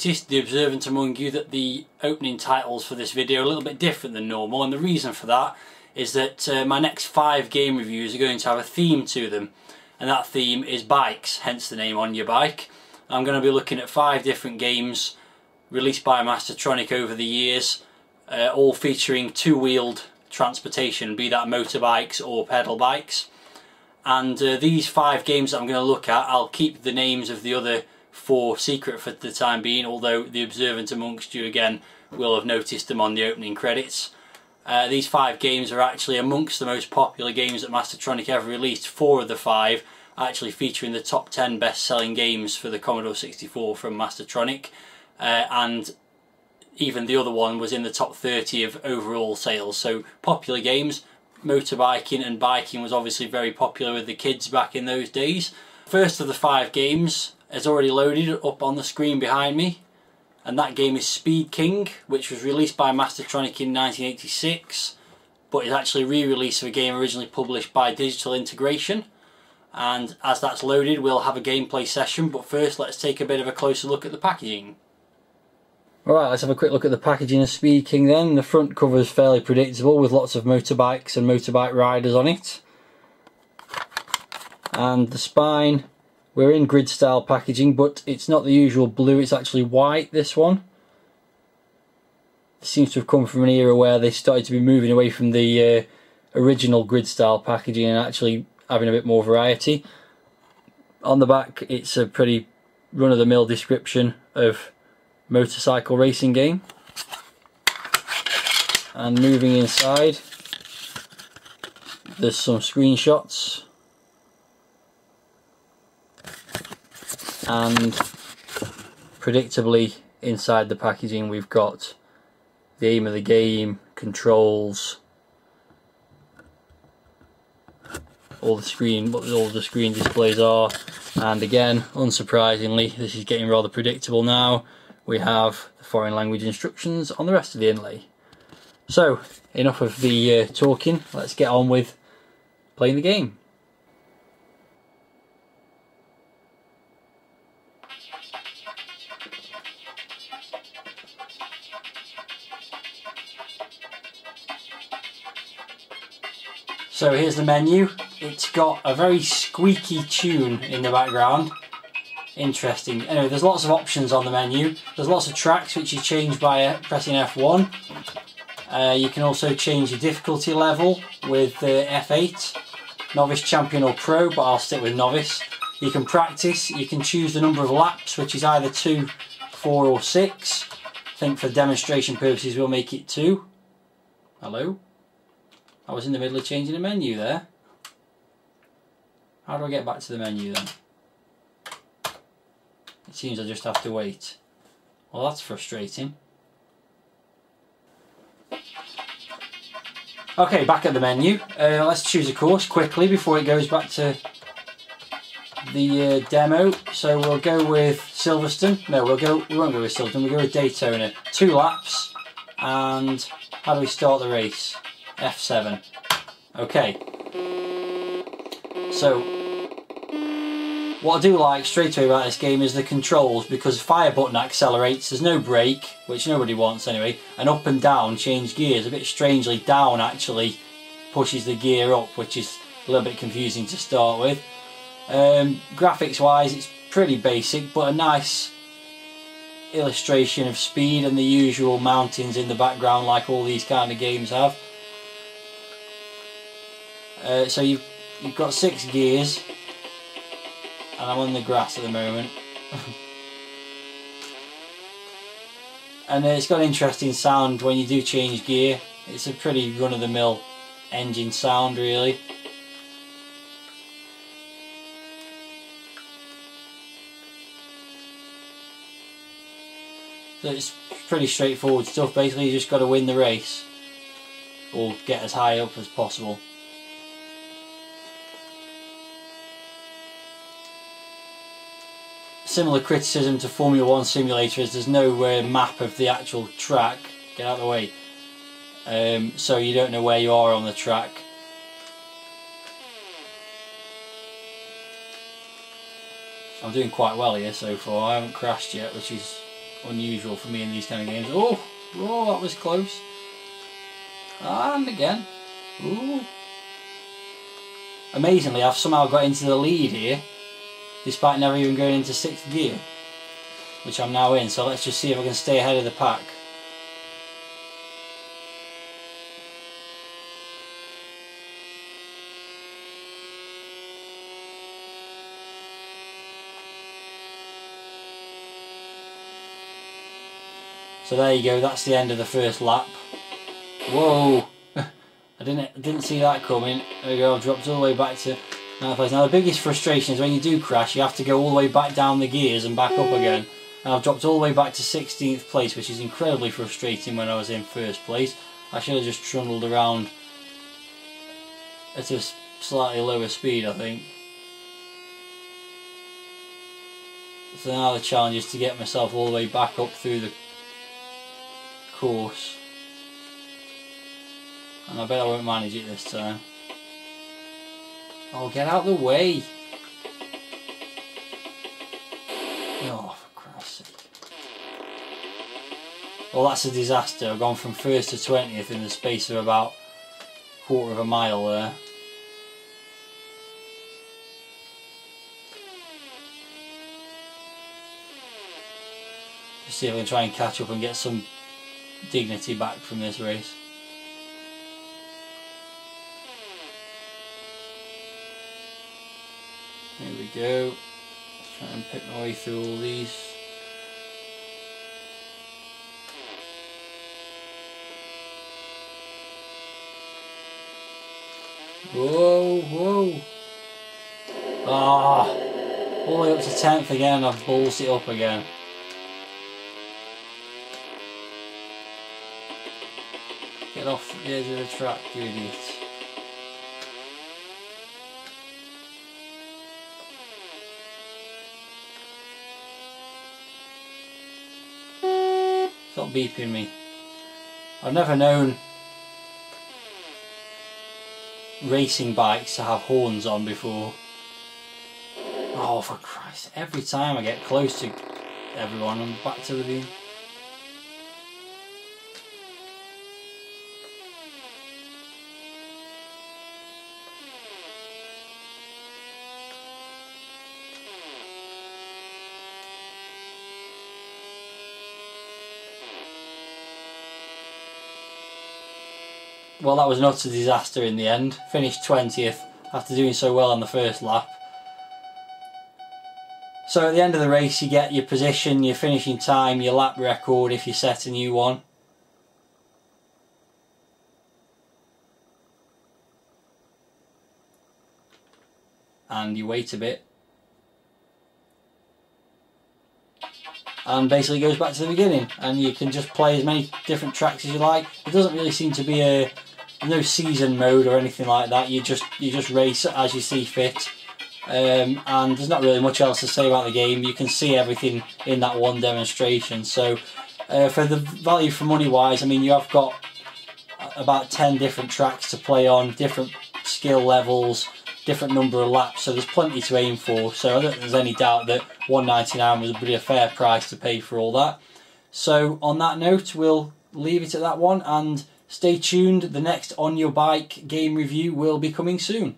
noticed, the observant among you, that the opening titles for this video are a little bit different than normal, and the reason for that is that my next 5 game reviews are going to have a theme to them, and that theme is bikes, hence the name On Yer Bike. I'm going to be looking at 5 different games released by Mastertronic over the years, all featuring two-wheeled transportation, be that motorbikes or pedal bikes. And these 5 games that I'm going to look at, I'll keep the names of the other 4 secret for the time being, although the observant amongst you again will have noticed them on the opening credits. These 5 games are actually amongst the most popular games that Mastertronic ever released. 4 of the 5 actually featuring the top 10 best-selling games for the Commodore 64 from Mastertronic, and even the other one was in the top 30 of overall sales. So popular games. Motorbiking and biking was obviously very popular with the kids back in those days. First of the 5 games is already loaded up on the screen behind me, and that game is Speed King, which was released by Mastertronic in 1986, but is actually re-release of a game originally published by Digital Integration. And as that's loaded, we'll have a gameplay session, but first let's take a bit of a closer look at the packaging. Alright, let's have a quick look at the packaging of Speed King then. The front cover is fairly predictable with lots of motorbikes and motorbike riders on it. And the spine, we're in grid style packaging, but it's not the usual blue, it's actually white, this one. It seems to have come from an era where they started to be moving away from the original grid style packaging and actually having a bit more variety. On the back it's a pretty run-of-the-mill description of motorcycle racing game. And moving inside, there's some screenshots, and predictably inside the packaging we've got the aim of the game, controls, all the screen, what all the screen displays are, and again, unsurprisingly, this is getting rather predictable now, we have the foreign language instructions on the rest of the inlay. So, enough of the talking, let's get on with playing the game. So here's the menu. It's got a very squeaky tune in the background. Interesting. Anyway, there's lots of options on the menu. There's lots of tracks which you change by pressing F1. You can also change your difficulty level with F8. Novice, Champion or Pro, but I'll stick with Novice. You can practice. You can choose the number of laps, which is either 2, 4 or 6. I think for demonstration purposes we'll make it 2. Hello? I was in the middle of changing the menu there. How do I get back to the menu then? It seems I just have to wait. Well, that's frustrating. Okay, back at the menu. Let's choose a course quickly before it goes back to the demo. So we'll go with Silverstone. No, we won't go with Silverstone. We'll go with Daytona. 2 laps. And how do we start the race? F7. Okay. So what I do like straight away about this game is the controls, because fire button accelerates, there's no brake, which nobody wants anyway, and up and down change gears. A bit strangely, down actually pushes the gear up, which is a little bit confusing to start with. Graphics wise it's pretty basic, but a nice illustration of speed and the usual mountains in the background like all these kind of games have. So you've got 6 gears. And I'm on the grass at the moment. And it's got an interesting sound when you do change gear. It's a pretty run-of-the-mill engine sound really. So it's pretty straightforward stuff. Basically you just got to win the race or get as high up as possible. Similar criticism to Formula 1 Simulator is there's no map of the actual track. Get out of the way. So you don't know where you are on the track. I'm doing quite well here so far. I haven't crashed yet, which is unusual for me in these kind of games. Oh, that was close. And again. Ooh. Amazingly, I've somehow got into the lead here, despite never even going into 6th gear, which I'm now in. So let's just see if I can stay ahead of the pack. So there you go, that's the end of the first lap. Whoa! I didn't see that coming. There we go, I've dropped all the way back to 9th place. Now the biggest frustration is when you do crash, you have to go all the way back down the gears and back up again. And I've dropped all the way back to 16th place, which is incredibly frustrating when I was in 1st place. I should have just trundled around at a slightly lower speed, I think. So now the challenge is to get myself all the way back up through the course. And I bet I won't manage it this time. Oh, get out of the way! Oh, for Christ's sake. Well, that's a disaster. I've gone from 1st to 20th in the space of about a quarter of a mile there. Just see if I can try and catch up and get some dignity back from this race. There we go. Let's try and pick my way through all these. Whoa, whoa. Ah, all the way up to 10th again, I've balls it up again. Get off the edge of the track, you idiot. Stop beeping me. I've never known racing bikes to have horns on before. Oh, for Christ, every time I get close to everyone, I'm back to the beam. Well, that was an utter disaster in the end. Finished 20th after doing so well on the first lap. So at the end of the race you get your position, your finishing time, your lap record if you set a new one. And you wait a bit. And basically it goes back to the beginning, and you can just play as many different tracks as you like. It doesn't really seem to be no season mode or anything like that. You just race as you see fit, and there's not really much else to say about the game. You can see everything in that one demonstration. So for the value for money wise, I mean, you have got about 10 different tracks to play on, different skill levels, different number of laps, so there's plenty to aim for. So I don't think there's any doubt that $1.99 was a fair price to pay for all that. So on that note, we'll leave it at that one, and stay tuned. The next On Your Bike game review will be coming soon.